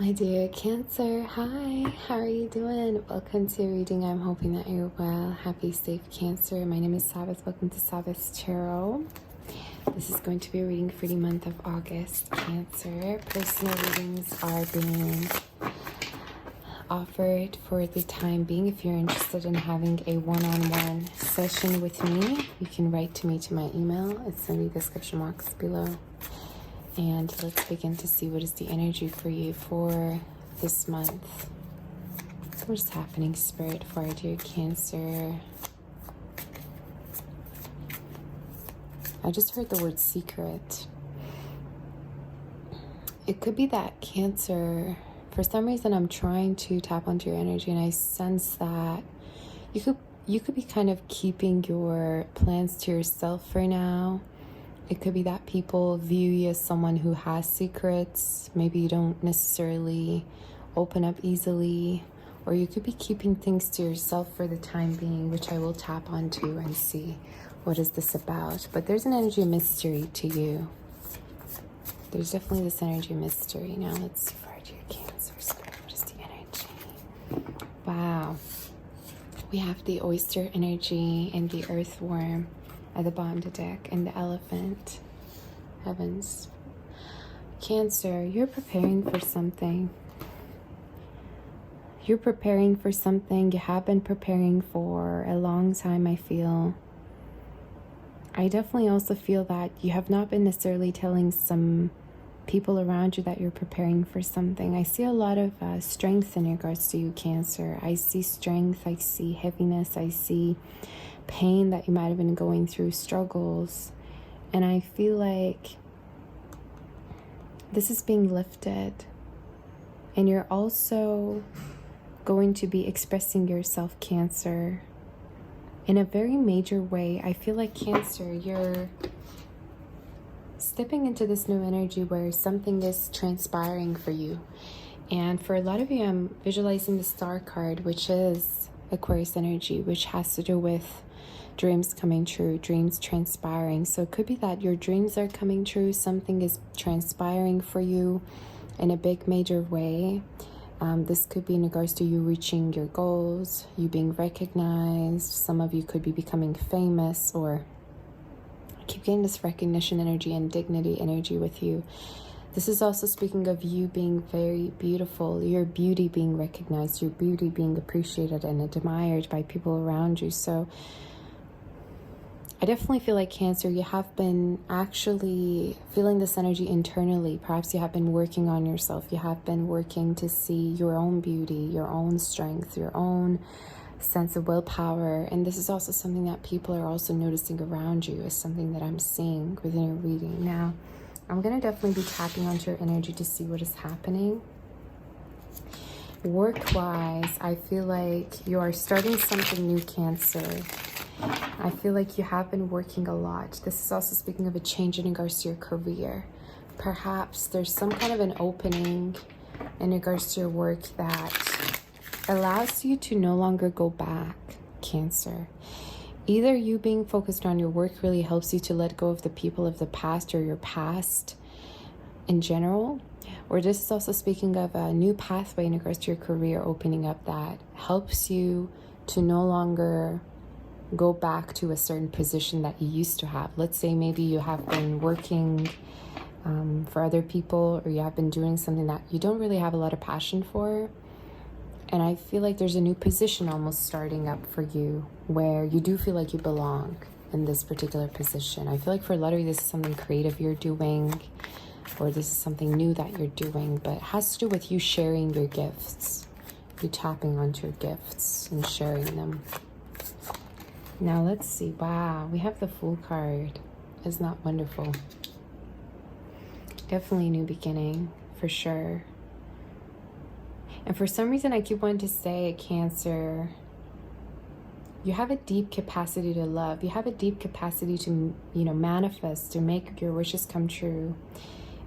My dear Cancer, hi, how are you doing? Welcome to your reading. I'm hoping that you're well. Happy, safe Cancer. My name is Sabbath. Welcome to Sabbath's Tarot. This is going to be a reading for the month of August, Cancer. Personal readings are being offered for the time being. If you're interested in having a one-on-one session with me, you can write to me to my email. It's in the description box below. And let's begin to see what is the energy for you for this month. What is happening, Spirit, for our dear Cancer? I just heard the word secret. It could be that Cancer, for some reason I'm trying to tap onto your energy, and I sense that you could be kind of keeping your plans to yourself for now. It could be that people view you as someone who has secrets. Maybe you don't necessarily open up easily, or you could be keeping things to yourself for the time being, which I will tap onto and see what is this about. But there's an energy of mystery to you. There's definitely this energy of mystery. Now let's see for our dear Cancer Spirit. What is the energy? Wow. We have the oyster energy and the earthworm at the bottom of the deck, and the elephant. Heavens. Cancer, you're preparing for something. You're preparing for something. You have been preparing for a long time, I feel. I definitely also feel that you have not been necessarily telling some people around you that you're preparing for something. I see a lot of strength in regards to you, Cancer. I see strength. I see heaviness. I see pain that you might have been going through, struggles, and I feel like this is being lifted, and you're also going to be expressing yourself, Cancer, in a very major way. I feel like, Cancer, you're stepping into this new energy where something is transpiring for you, and for a lot of you, I'm visualizing the Star card, which is Aquarius energy, which has to do with dreams coming true, dreams transpiring. So it could be that your dreams are coming true. Something is transpiring for you in a big major way. This could be in regards to you reaching your goals, you being recognized. Some of you could be becoming famous, or I keep getting this recognition energy and dignity energy with you. This is also speaking of you being very beautiful, your beauty being recognized, your beauty being appreciated and admired by people around you. So I definitely feel like, Cancer, you have been actually feeling this energy internally. Perhaps you have been working on yourself. You have been working to see your own beauty, your own strength, your own sense of willpower. And this is also something that people are also noticing around you, is something that I'm seeing within your reading. Now, I'm going to definitely be tapping onto your energy to see what is happening. Work-wise, I feel like you are starting something new, Cancer. I feel like you have been working a lot. This is also speaking of a change in regards to your career. Perhaps there's some kind of an opening in regards to your work that allows you to no longer go back, Cancer. Either you being focused on your work really helps you to let go of the people of the past, or your past in general, or this is also speaking of a new pathway in regards to your career opening up that helps you to no longer go back to a certain position that you used to have. Let's say maybe you have been working for other people, or you have been doing something that you don't really have a lot of passion for. And I feel like there's a new position almost starting up for you where you do feel like you belong in this particular position. I feel like for a lot of you, this is something creative you're doing, or this is something new that you're doing, but it has to do with you sharing your gifts, you tapping onto your gifts and sharing them. Now let's see. Wow, we have the Fool card. Isn't that wonderful? Definitely a new beginning, for sure. And for some reason, I keep wanting to say, Cancer, you have a deep capacity to love. You have a deep capacity to, manifest, to make your wishes come true.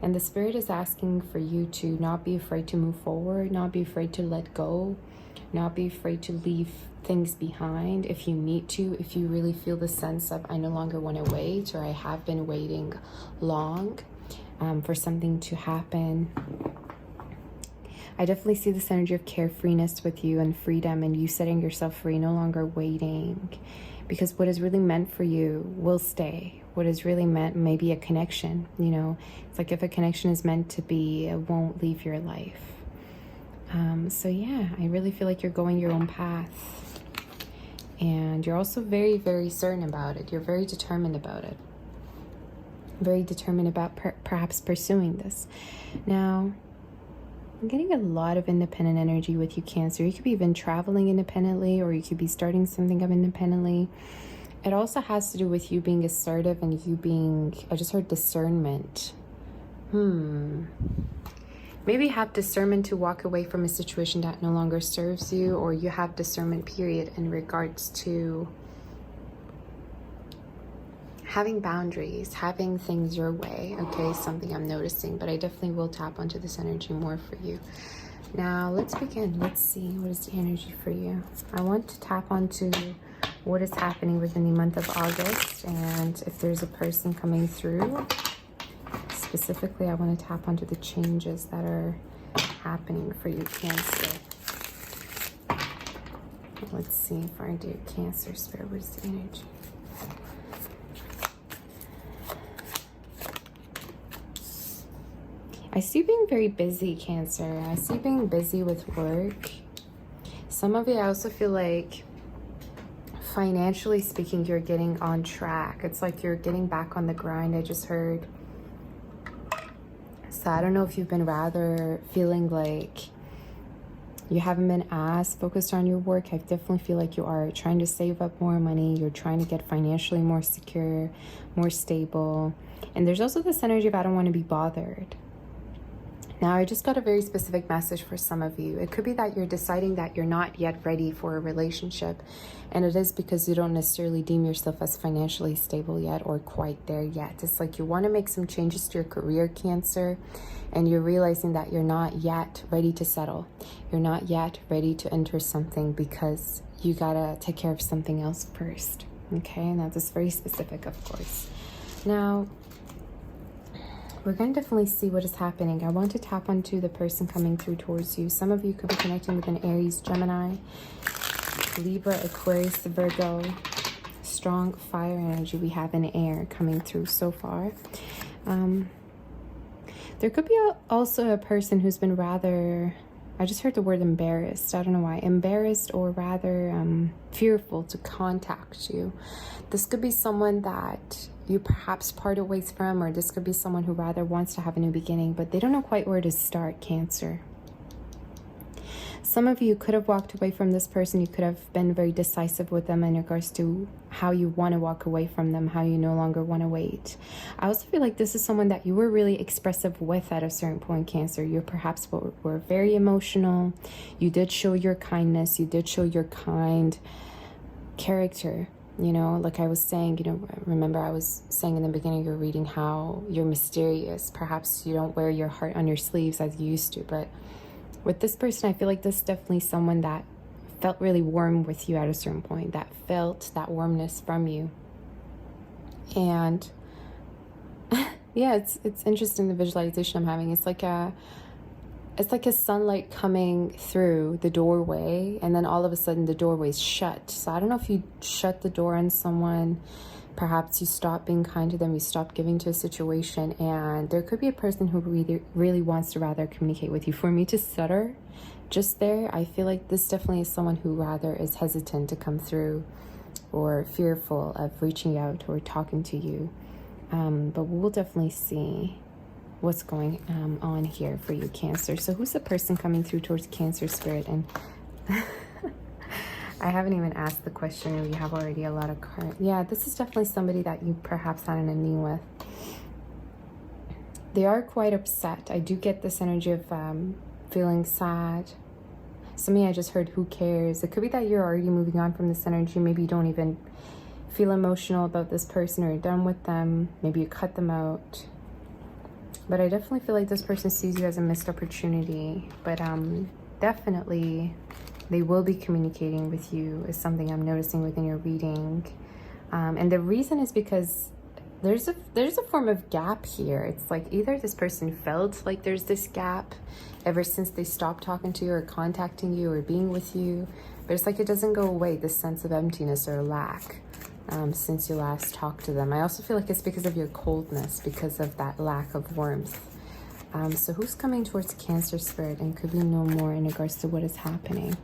And the Spirit is asking for you to not be afraid to move forward, not be afraid to let go, not be afraid to leave things behind if you need to, if you really feel the sense of, I no longer want to wait, or I have been waiting long for something to happen. I definitely see this energy of carefreeness with you and freedom, and you setting yourself free, no longer waiting. Because what is really meant for you will stay. What is really meant may be a connection, you know. It's like if a connection is meant to be, it won't leave your life. So yeah, I really feel like you're going your own path. And you're also very, very certain about it. You're very determined about it. Very determined about perhaps pursuing this. Now, I'm getting a lot of independent energy with you, Cancer. You could be even traveling independently, or you could be starting something up independently. It also has to do with you being assertive and you being, I just heard discernment. Maybe you have discernment to walk away from a situation that no longer serves you, or you have discernment, period, in regards to having boundaries, having things your way. Okay, something I'm noticing, but I definitely will tap onto this energy more for you. Now, let's begin. Let's see, what is the energy for you? I want to tap onto what is happening within the month of August, and if there's a person coming through. Specifically, I want to tap onto the changes that are happening for you, Cancer. Let's see if I do Cancer Spirit. What is the energy? I see you being very busy, Cancer. I see you being busy with work. Some of you, I also feel like, financially speaking, you're getting on track. It's like you're getting back on the grind, I just heard. So I don't know if you've been rather feeling like you haven't been as focused on your work. I definitely feel like you are trying to save up more money. You're trying to get financially more secure, more stable. And there's also this energy of I don't want to be bothered. Now, I just got a very specific message for some of you. It could be that you're deciding that you're not yet ready for a relationship, and it is because you don't necessarily deem yourself as financially stable yet or quite there yet. It's like you want to make some changes to your career, Cancer, and you're realizing that you're not yet ready to settle. You're not yet ready to enter something because you gotta take care of something else first. Okay, and that's just very specific, of course. Now, we're going to definitely see what is happening. I want to tap onto the person coming through towards you. Some of you could be connecting with an Aries, Gemini, Libra, Aquarius, Virgo. Strong fire energy. We have an air coming through so far. There could be also a person who's been rather, I just heard the word embarrassed. I don't know why. Embarrassed or rather fearful to contact you. This could be someone that you perhaps parted ways from, or this could be someone who rather wants to have a new beginning, but they don't know quite where to start, Cancer. Some of you could have walked away from this person. You could have been very decisive with them in regards to how you want to walk away from them, how you no longer want to wait. I also feel like this is someone that you were really expressive with at a certain point, Cancer. You perhaps were very emotional. You did show your kindness. You did show your kind character. You know, like I was saying, you know, remember I was saying in the beginning of your reading how you're mysterious. Perhaps you don't wear your heart on your sleeves as you used to, but with this person, I feel like this is definitely someone that felt really warm with you at a certain point, that felt that warmness from you. And yeah, it's interesting, the visualization I'm having. It's like a sunlight coming through the doorway, and then all of a sudden the doorway's shut. So I don't know if you shut the door on someone, perhaps you stop being kind to them, you stop giving to a situation, and there could be a person who really wants to rather communicate with you. For me to stutter just there, I feel like this definitely is someone who rather is hesitant to come through or fearful of reaching out or talking to you. But we'll definitely see what's going on here for you, Cancer. So who's the person coming through towards Cancer Spirit? And I haven't even asked the question, and we have already a lot of cards. Yeah, this is definitely somebody that you perhaps had an ending with. They are quite upset. I do get this energy of feeling sad. Some of you, I just heard who cares. It could be that you're already moving on from this energy. Maybe you don't even feel emotional about this person, or you're done with them. Maybe you cut them out. But I definitely feel like this person sees you as a missed opportunity. But definitely they will be communicating with you, is something I'm noticing within your reading. And the reason is because there's a form of gap here. It's like either this person felt like there's this gap ever since they stopped talking to you or contacting you or being with you. But it's like it doesn't go away, this sense of emptiness or lack, since you last talked to them. I also feel like it's because of your coldness, because of that lack of warmth. So who's coming towards Cancer spirit, and could we know more in regards to what is happening?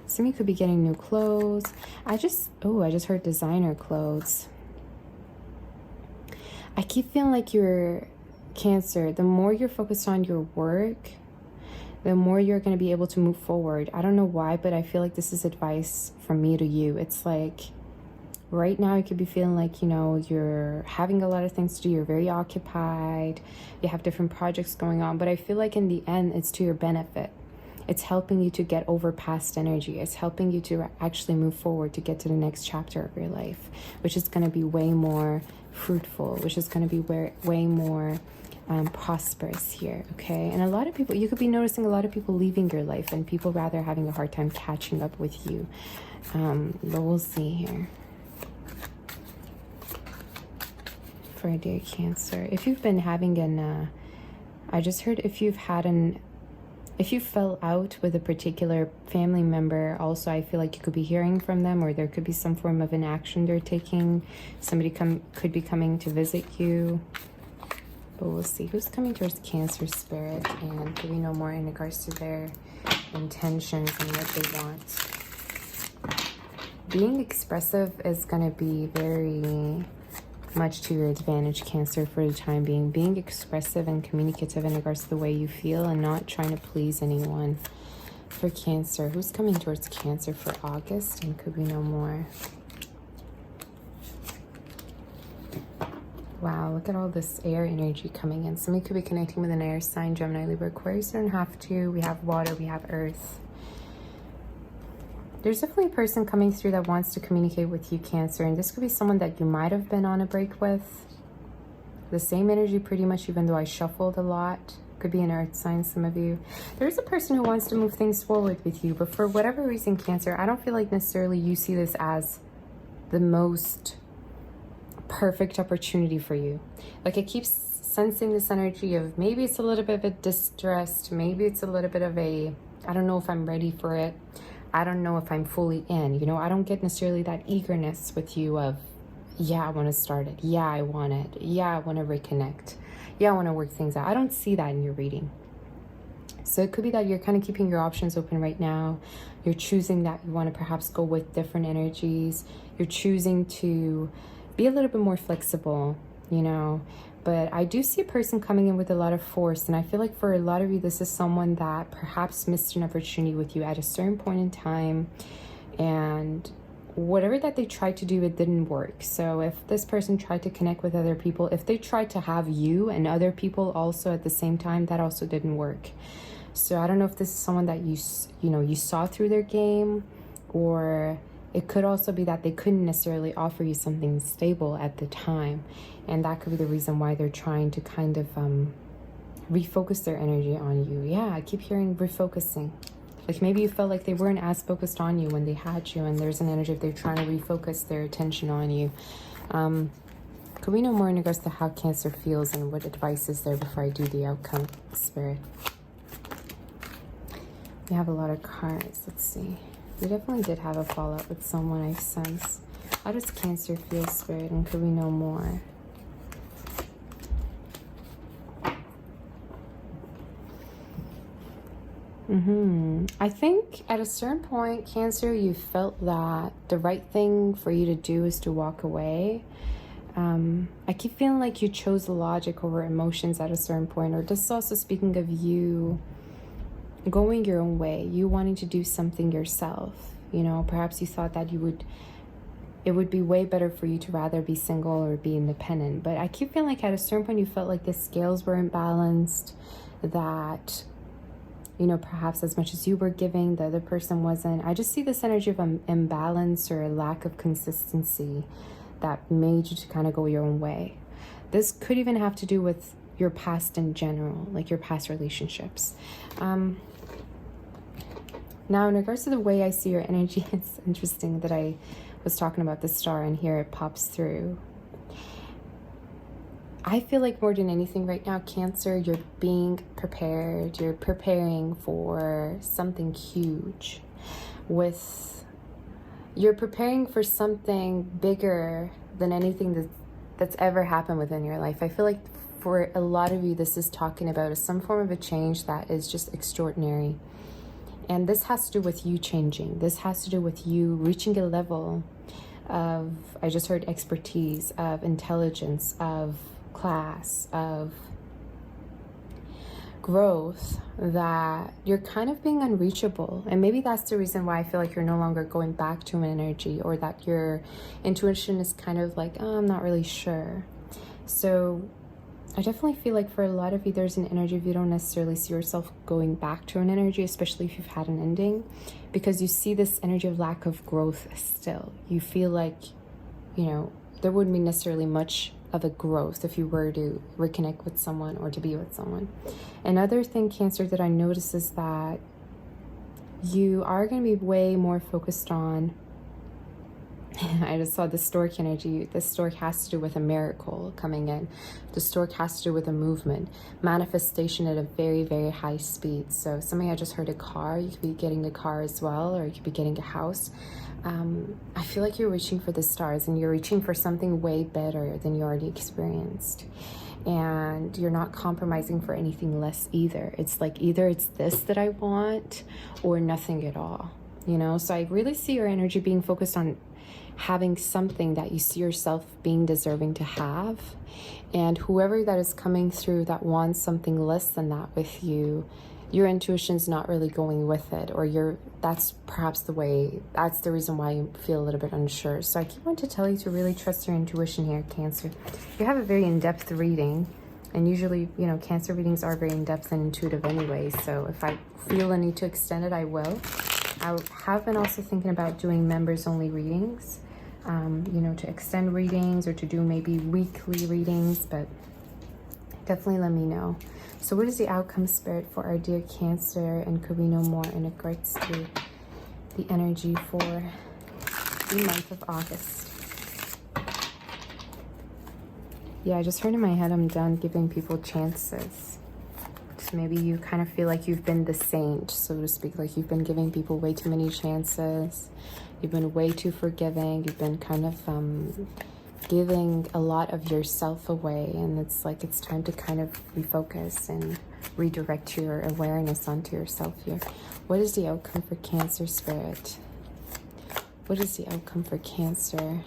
Some of you could be getting new clothes. I just heard designer clothes. I keep feeling like you're Cancer, the more you're focused on your work, the more you're going to be able to move forward. I don't know why, but I feel like this is advice from me to you. It's like right now you could be feeling like, you know, you're having a lot of things to do. You're very occupied. You have different projects going on. But I feel like in the end, it's to your benefit. It's helping you to get over past energy. It's helping you to actually move forward to get to the next chapter of your life, which is going to be way more fruitful, which is going to be way more prosperous here, okay? And a lot of people, you could be noticing a lot of people leaving your life and people rather having a hard time catching up with you. But we'll see here. For dear Cancer, if you've been having I just heard if you fell out with a particular family member, also I feel like you could be hearing from them, or there could be some form of an action they're taking. Somebody could be coming to visit you. But we'll see who's coming towards Cancer spirit, and do we know more in regards to their intentions and what they want. Being expressive is going to be very much to your advantage, Cancer, for the time being. Being expressive and communicative in regards to the way you feel and not trying to please anyone. For Cancer, who's coming towards Cancer for August, and could we know more? Wow, look at all this air energy coming in. Somebody could be connecting with an air sign, Gemini, Libra, Aquarius. You don't have to. We have water, we have earth. There's definitely a person coming through that wants to communicate with you, Cancer. And this could be someone that you might have been on a break with. The same energy pretty much, even though I shuffled a lot. Could be an earth sign, some of you. There's a person who wants to move things forward with you. But for whatever reason, Cancer, I don't feel like necessarily you see this as the most perfect opportunity for you. Like, it keeps sensing this energy of maybe it's a little bit of a distressed, maybe it's a little bit of a, I don't know if I'm ready for it. I don't know if I'm fully in. You know, I don't get necessarily that eagerness with you of, yeah, I want to start it. Yeah, I want it. Yeah, I want to reconnect. Yeah, I want to work things out. I don't see that in your reading. So it could be that you're kind of keeping your options open right now. You're choosing that you want to perhaps go with different energies. You're choosing to be a little bit more flexible, you know. But I do see a person coming in with a lot of force. And I feel like for a lot of you, this is someone that perhaps missed an opportunity with you at a certain point in time. And whatever that they tried to do, it didn't work. So if this person tried to connect with other people, if they tried to have you and other people also at the same time, that also didn't work. So I don't know if this is someone that you saw through their game, or it could also be that they couldn't necessarily offer you something stable at the time. And that could be the reason why they're trying to kind of refocus their energy on you. Yeah, I keep hearing refocusing. Like maybe you felt like they weren't as focused on you when they had you, and there's an energy of they're trying to refocus their attention on you. Could we know more in regards to how Cancer feels and what advice is there before I do the outcome, Spirit? We have a lot of cards. Let's see. We definitely did have a fallout with someone, I sense. How does Cancer feel, Spirit? And could we know more? I think at a certain point, Cancer, you felt that the right thing for you to do is to walk away. I keep feeling like you chose logic over emotions at a certain point, or this is also speaking of you going your own way, you wanting to do something yourself. You know, perhaps you thought that it would be way better for you to rather be single or be independent. But I keep feeling like at a certain point you felt like the scales were imbalanced, that, you know, perhaps as much as you were giving, the other person wasn't. I just see this energy of imbalance or a lack of consistency that made you to kind of go your own way. This could even have to do with your past in general, like your past relationships. Now, in regards to the way I see your energy, it's interesting that I was talking about the star and here it pops through. I feel like more than anything right now, Cancer, you're being prepared. You're preparing for something huge. You're preparing for something bigger than anything that's ever happened within your life. I feel like for a lot of you, this is talking about some form of a change that is just extraordinary. And this has to do with you changing. This has to do with you reaching a level of, I just heard expertise, of intelligence, of class, of growth, that you're kind of being unreachable. And maybe that's the reason why I feel like you're no longer going back to an energy, or that your intuition is kind of like, oh, I'm not really sure. So I definitely feel like for a lot of you, there's an energy if you don't necessarily see yourself going back to an energy, especially if you've had an ending, because you see this energy of lack of growth still. You feel like, there wouldn't be necessarily much of a growth if you were to reconnect with someone or to be with someone. Another thing, Cancer, that I notice is that you are going to be way more focused on, I just saw the stork energy. The stork has to do with a miracle coming in. The stork has to do with a movement, manifestation at a very, very high speed. So somebody, I just heard a car. You could be getting a car as well, or you could be getting a house. I feel like you're reaching for the stars, and you're reaching for something way better than you already experienced. And you're not compromising for anything less either. It's like either it's this that I want or nothing at all, So I really see your energy being focused on having something that you see yourself being deserving to have. And whoever that is coming through that wants something less than that with you, your intuition's not really going with it, or that's the reason why you feel a little bit unsure. So I keep wanting to tell you to really trust your intuition here, Cancer. You have a very in-depth reading, and usually, Cancer readings are very in-depth and intuitive anyway. So if I feel a need to extend it, I will. I have been also thinking about doing members-only readings, to extend readings, or to do maybe weekly readings, but definitely let me know. So what is the outcome, Spirit, for our dear Cancer, and could we know more in regards to the energy for the month of August? Yeah, I just heard in my head, I'm done giving people chances. So maybe you kind of feel like you've been the saint, so to speak, like you've been giving people way too many chances. You've been way too forgiving. You've been kind of giving a lot of yourself away, and it's like it's time to kind of refocus and redirect your awareness onto yourself here. What is the outcome for Cancer, Spirit? What is the outcome for Cancer?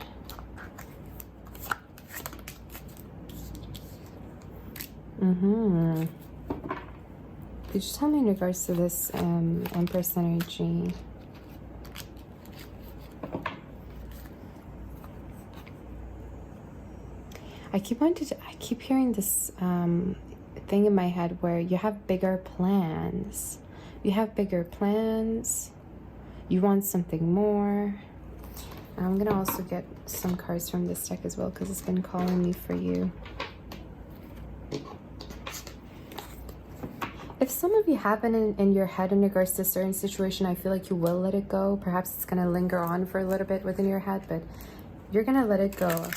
Could you tell me in regards to this Empress energy? I keep hearing this thing in my head where you have bigger plans. You have bigger plans. You want something more. I'm going to also get some cards from this deck as well, because it's been calling me for you. If some of you have been in your head in regards to a certain situation, I feel like you will let it go. Perhaps it's going to linger on for a little bit within your head, but you're going to let it go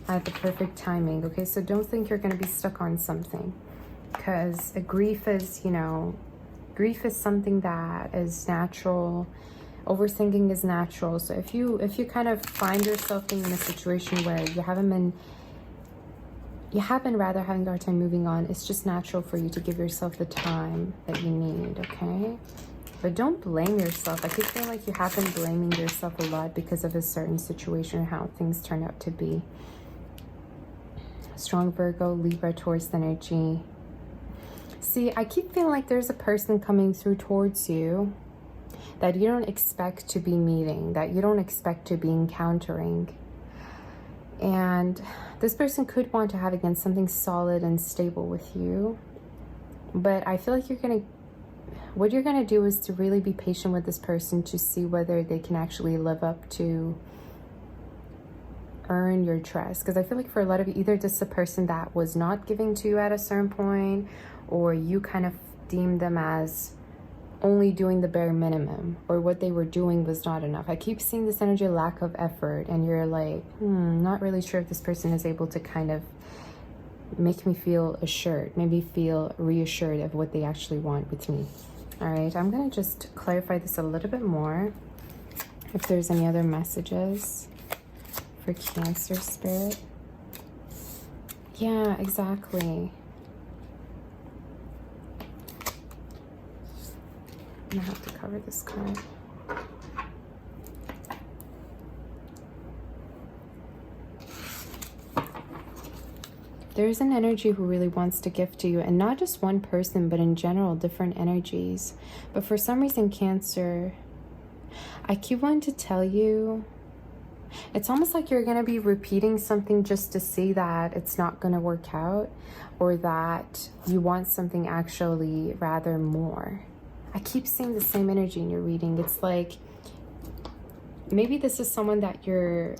at the perfect timing, okay? So don't think you're going to be stuck on something, because grief is, grief is something that is natural. Overthinking is natural. So if you kind of find yourself being in a situation where you have been rather having a hard time moving on, it's just natural for you to give yourself the time that you need, okay? But don't blame yourself. I keep feeling like you have been blaming yourself a lot because of a certain situation, how things turn out to be. Strong Virgo, Libra, Taurus energy. See, I keep feeling like there's a person coming through towards you that you don't expect to be meeting, that you don't expect to be encountering. And this person could want to have, again, something solid and stable with you. But I feel like what you're going to do is to really be patient with this person to see whether they can actually live up to earn your trust. Because I feel like for a lot of you, either this is a person that was not giving to you at a certain point, or you kind of deemed them as only doing the bare minimum, or what they were doing was not enough. I keep seeing this energy of lack of effort, and you're like, not really sure if this person is able to kind of make me feel assured, maybe feel reassured of what they actually want with me. All right, I'm going to just clarify this a little bit more. If there's any other messages for Cancer Spirit. Yeah, exactly. I'm going to have to cover this card. There's an energy who really wants to give to you, and not just one person, but in general, different energies. But for some reason, Cancer, I keep wanting to tell you, it's almost like you're going to be repeating something just to see that it's not going to work out, or that you want something actually rather more. I keep seeing the same energy in your reading. It's like maybe this is someone that you're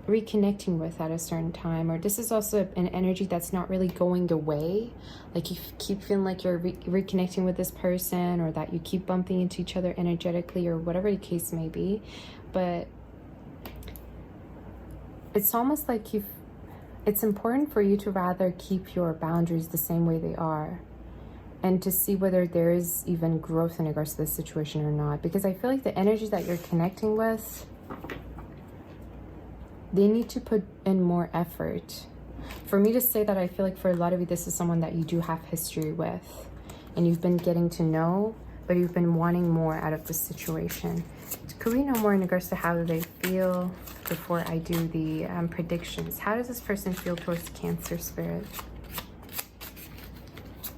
reconnecting with at a certain time, or this is also an energy that's not really going away, like you keep feeling like you're reconnecting with this person, or that you keep bumping into each other energetically, or whatever the case may be. But it's almost like it's important for you to rather keep your boundaries the same way they are, and to see whether there is even growth in regards to this situation or not. Because I feel like the energy that you're connecting with, they need to put in more effort. For me to say that, I feel like for a lot of you, this is someone that you do have history with, and you've been getting to know, but you've been wanting more out of this situation. Could we know more in regards to how do they feel before I do the predictions? How does this person feel towards Cancer Spirit?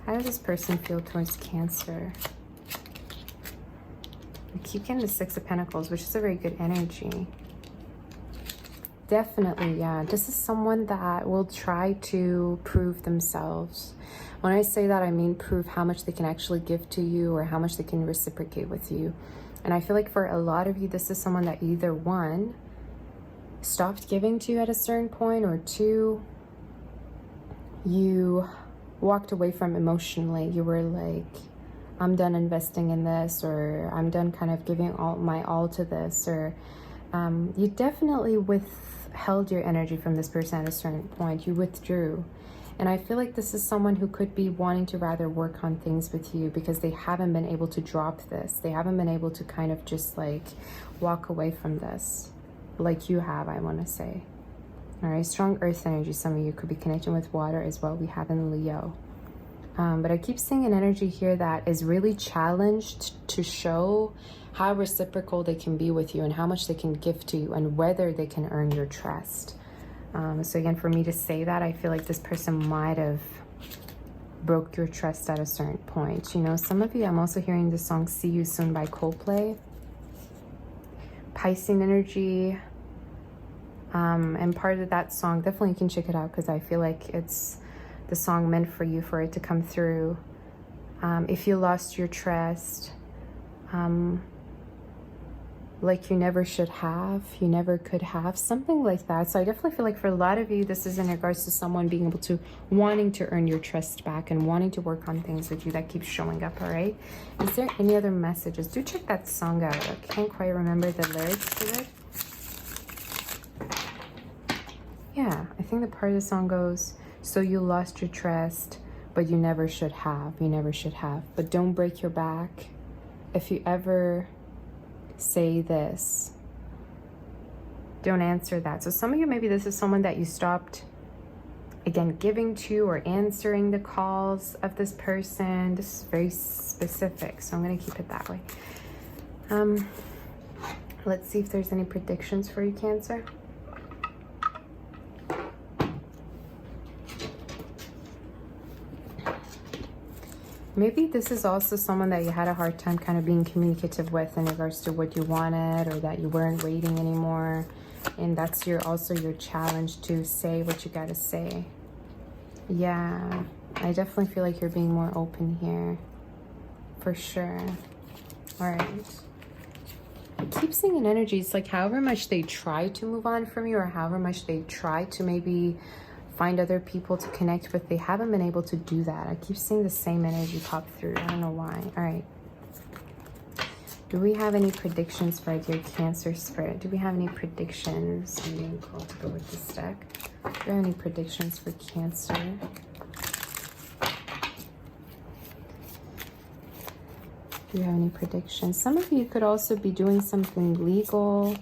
How does this person feel towards Cancer? I keep getting the Six of Pentacles, which is a very good energy. Definitely, yeah. This is someone that will try to prove themselves. When I say that, I mean prove how much they can actually give to you, or how much they can reciprocate with you. And I feel like for a lot of you, this is someone that either one, stopped giving to you at a certain point, or two, you walked away from emotionally. You were like, I'm done investing in this, or I'm done kind of giving my all to this, or you definitely withheld your energy from this person at a certain point. You withdrew. And I feel like this is someone who could be wanting to rather work on things with you, because they haven't been able to drop this. They haven't been able to kind of just like walk away from this like you have, I want to say. All right, strong earth energy. Some of you could be connecting with water as well. We have in Leo. But I keep seeing an energy here that is really challenged to show how reciprocal they can be with you, and how much they can give to you, and whether they can earn your trust. So again, for me to say that, I feel like this person might have broke your trust at a certain point. You know, some of you, I'm also hearing the song See You Soon by Coldplay. Piscean energy. And part of that song, definitely you can check it out, because I feel like it's the song meant for you, for it to come through. If you lost your trust, like you never should have, you never could have, something like that. So I definitely feel like for a lot of you, this is in regards to someone being able to, wanting to earn your trust back, and wanting to work on things with you that keeps showing up. All right, is there any other messages? Do check that song out. I can't quite remember the lyrics to it. Yeah, I think the part of the song goes, so you lost your trust, but you never should have, you never should have, but don't break your back. If you ever say this, don't answer that. So some of you, maybe this is someone that you stopped, again, giving to, or answering the calls of this person. This is very specific, so I'm going to keep it that way. Let's see if there's any predictions for you, Cancer. Maybe this is also someone that you had a hard time kind of being communicative with in regards to what you wanted, or that you weren't waiting anymore. And that's also your challenge, to say what you gotta say. Yeah, I definitely feel like you're being more open here. For sure. All right. I keep seeing an energy. It's like however much they try to move on from you, or however much they try to maybe find other people to connect with, they haven't been able to do that. I keep seeing the same energy pop through. I don't know why. All right. Do we have any predictions for our dear Cancer Spirit? Do we have any predictions? I'm being called to go with this deck. Do you have any predictions for Cancer? Do you have any predictions? Some of you could also be doing something legal,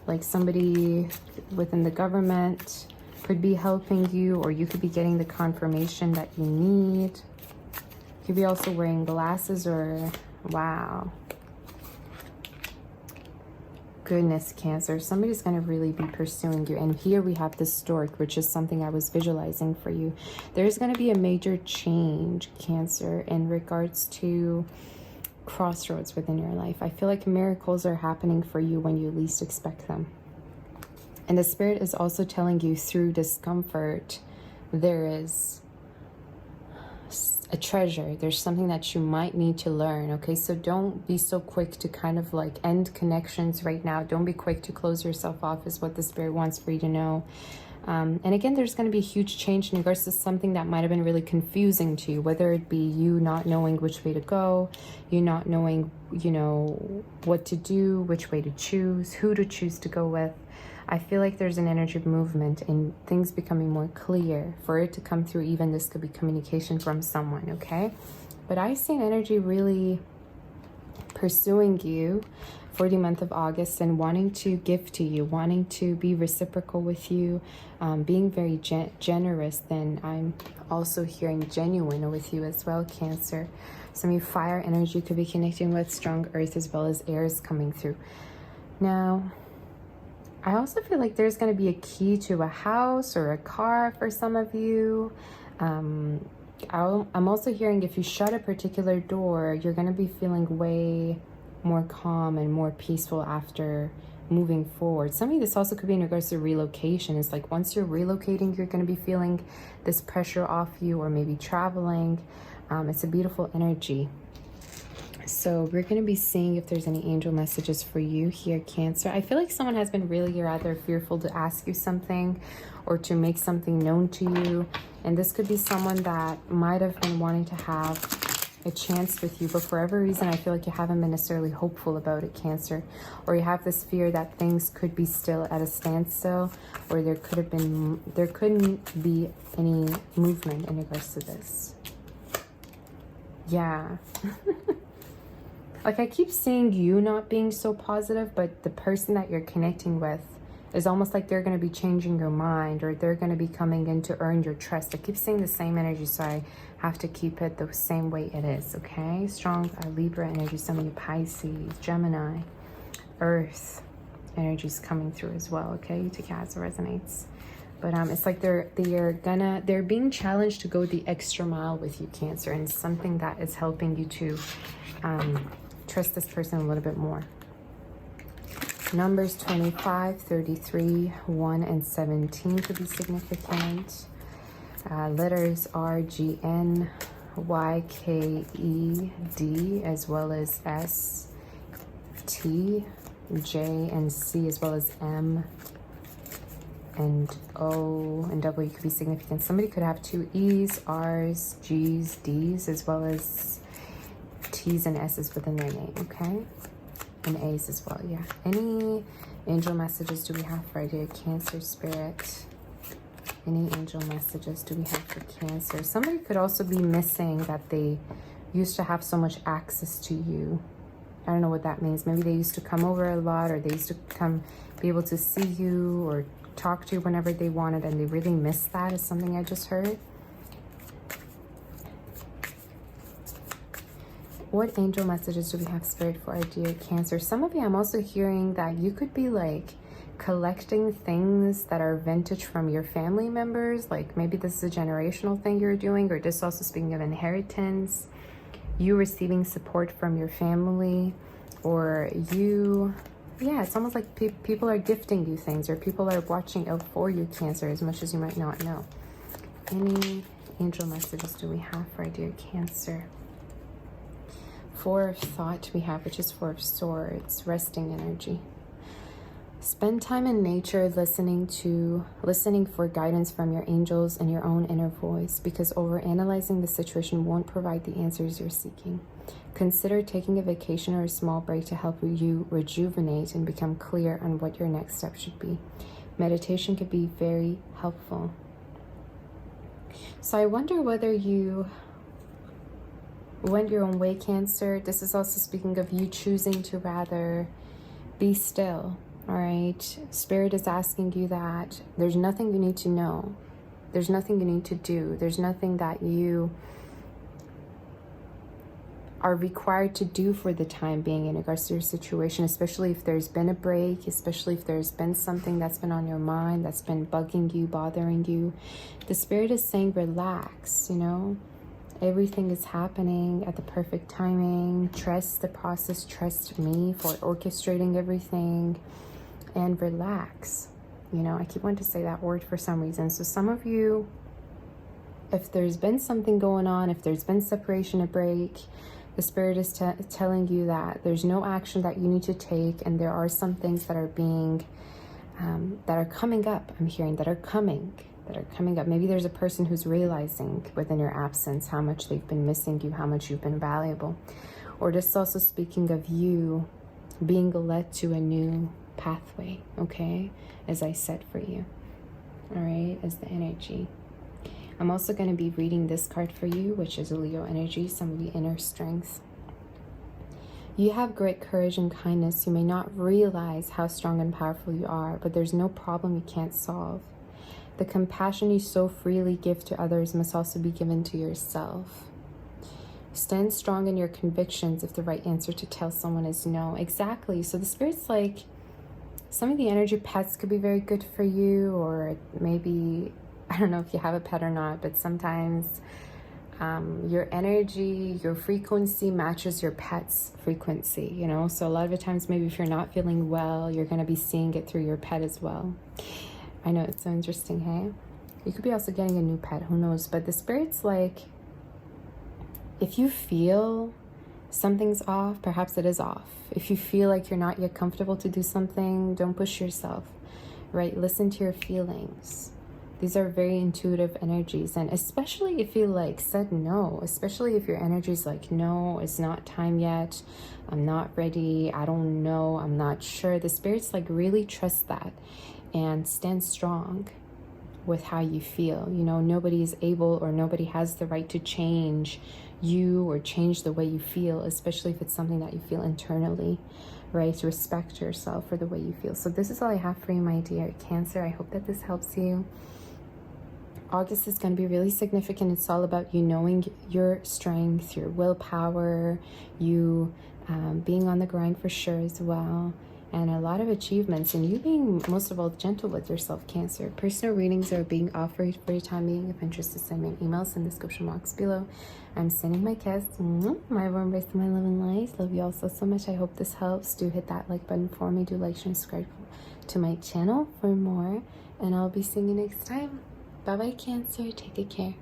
like somebody within the government could be helping you, or you could be getting the confirmation that you need. You could be also wearing glasses, or wow. Goodness, Cancer, somebody's going to really be pursuing you. And here we have the stork, which is something I was visualizing for you. There's going to be a major change, Cancer, in regards to crossroads within your life. I feel like miracles are happening for you when you least expect them. And the Spirit is also telling you through discomfort, there is a treasure. There's something that you might need to learn, okay? So don't be so quick to kind of like end connections right now. Don't be quick to close yourself off is what the Spirit wants for you to know. And again, there's going to be a huge change in regards to something that might have been really confusing to you, whether it be you not knowing which way to go, you not knowing, you know, what to do, which way to choose, who to choose to go with. I feel like there's an energy of movement and things becoming more clear. For it to come through, even this could be communication from someone, okay? But I see an energy really pursuing you for the month of August and wanting to give to you, wanting to be reciprocal with you, being very generous. Then I'm also hearing genuine with you as well, Cancer. Some of you fire energy could be connecting with strong earth as well as air is coming through. Now, I also feel like there's going to be a key to a house or a car for some of you. I'm also hearing if you shut a particular door, you're going to be feeling way more calm and more peaceful after moving forward. Some of you, this also could be in regards to relocation. It's like once you're relocating, you're going to be feeling this pressure off you, or maybe traveling. It's a beautiful energy. So we're going to be seeing if there's any angel messages for you here, Cancer. I feel like someone has been really rather fearful to ask you something or to make something known to you. And this could be someone that might have been wanting to have a chance with you, but for whatever reason, I feel like you haven't been necessarily hopeful about it, Cancer. Or you have this fear that things could be still at a standstill, or there couldn't be any movement in regards to this. Yeah. Like I keep seeing you not being so positive, but the person that you're connecting with is almost like they're going to be changing your mind, or they're going to be coming in to earn your trust. I keep seeing the same energy, so I have to keep it the same way it is, okay? Strong Libra energy, some of you Pisces, Gemini, Earth energies coming through as well, okay? You take it as it resonates. But it's like they're being challenged to go the extra mile with you, Cancer, and something that is helping you to trust this person a little bit more. Numbers 25, 33, 1, and 17 could be significant. Letters R, G, N, Y, K, E, D, as well as S, T, J, and C, as well as M, and O, and W could be significant. Somebody could have two E's, R's, G's, D's, as well as T's and S's within their name, okay? And A's as well, yeah. Any angel messages do we have for dear Cancer Spirit? Any angel messages do we have for Cancer? Somebody could also be missing that they used to have so much access to you. I don't know what that means. Maybe they used to come over a lot, or they used to come be able to see you or talk to you whenever they wanted, and they really missed that, is something I just heard. What angel messages do we have, Spirit, for our dear Cancer? Some of you, I'm also hearing that you could be like collecting things that are vintage from your family members. Like maybe this is a generational thing you're doing, or just also speaking of inheritance, you receiving support from your family, or you, yeah, it's almost like people are gifting you things, or people are watching out for you, Cancer, as much as you might not know. Any angel messages do we have for our dear Cancer? Four of Thought we have, which is Four of Swords, resting energy. Spend time in nature listening for guidance from your angels and your own inner voice, because overanalyzing the situation won't provide the answers you're seeking. Consider taking a vacation or a small break to help you rejuvenate and become clear on what your next step should be. meditation could be very helpful. So I wonder whether you went your own way, Cancer. This is also speaking of you choosing to rather be still, all right? Spirit is asking you that there's nothing you need to know. There's nothing you need to do. There's nothing that you are required to do for the time being in regards to your situation, especially if there's been a break, especially if there's been something that's been on your mind, that's been bugging you, bothering you. The Spirit is saying, relax, you know? Everything is happening at the perfect timing. Trust the process. Trust me for orchestrating everything. And relax. You know, I keep wanting to say that word for some reason. So some of you, if there's been something going on, if there's been separation, a break, the Spirit is telling you that there's no action that you need to take, and there are some things that are being, that are coming up, I'm hearing, that are coming up. Maybe there's a person who's realizing within your absence how much they've been missing you, how much you've been valuable. Or just also speaking of you being led to a new pathway, okay, as I said for you, all right, as the energy. I'm also going to be reading this card for you, which is a Leo energy, some of the inner strength. You have great courage and kindness. You may not realize how strong and powerful you are, but there's no problem you can't solve. The compassion you so freely give to others must also be given to yourself. Stand strong in your convictions if the right answer to tell someone is no. Exactly. So the Spirit's like, some of the energy pets could be very good for you, or maybe, I don't know if you have a pet or not, but sometimes your energy, your frequency matches your pet's frequency, you know? So a lot of the times, maybe if you're not feeling well, you're going to be seeing it through your pet as well. I know, it's so interesting, hey? You could be also getting a new pet, who knows? But the Spirit's like, if you feel something's off, perhaps it is off. If you feel like you're not yet comfortable to do something, don't push yourself, right? Listen to your feelings. These are very intuitive energies. And especially if you like said no, especially if your energy is like, no, it's not time yet. I'm not ready. I don't know. I'm not sure. The Spirit's like, really trust that and stand strong with how you feel. You know, nobody is able, or nobody has the right to change you or change the way you feel, especially if it's something that you feel internally, right? Respect yourself for the way you feel. So this is all I have for you, my dear Cancer. I hope that this helps you. August is going to be really significant. It's all about you knowing your strength, your willpower, you being on the grind for sure as well, and a lot of achievements, and you being most of all gentle with yourself, Cancer. Personal readings are being offered for your time being. If interested, send me an email in the description box below. I'm sending my kiss, my warm embrace to my love and light. Love you all so much. I hope this helps. Do hit that like button for me. Do like, share, and subscribe to my channel for more, and I'll be seeing you next time. Bye bye, Cancer. Take good care.